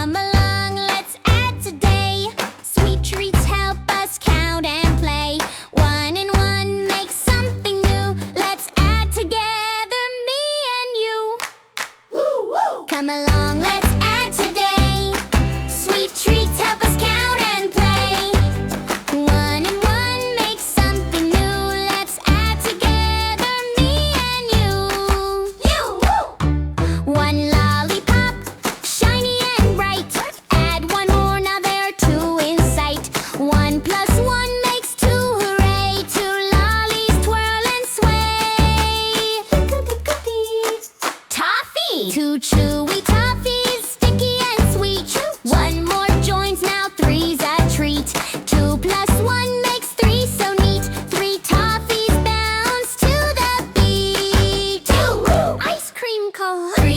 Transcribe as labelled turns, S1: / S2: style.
S1: Come along, let's add today. Sweet treats help us count and play. One and one makes something new. Let's add together, me and you. Woo, woo. Come along, let's add today. Sweet treats help us count and play. One and one makes something new. Let's add together, me and you. You, woo. One lollipop, shiny and bright. Add one more, now there are two in sight. 1 plus 1 makes 2, hooray! 2 lollies twirl and sway. Toffee! 2 chewy toffees, sticky and sweet. 1 more joins, now 3's a treat. 2 plus 1 makes 3, so neat. 3 toffees bounce to the beat. Ice cream cone. 3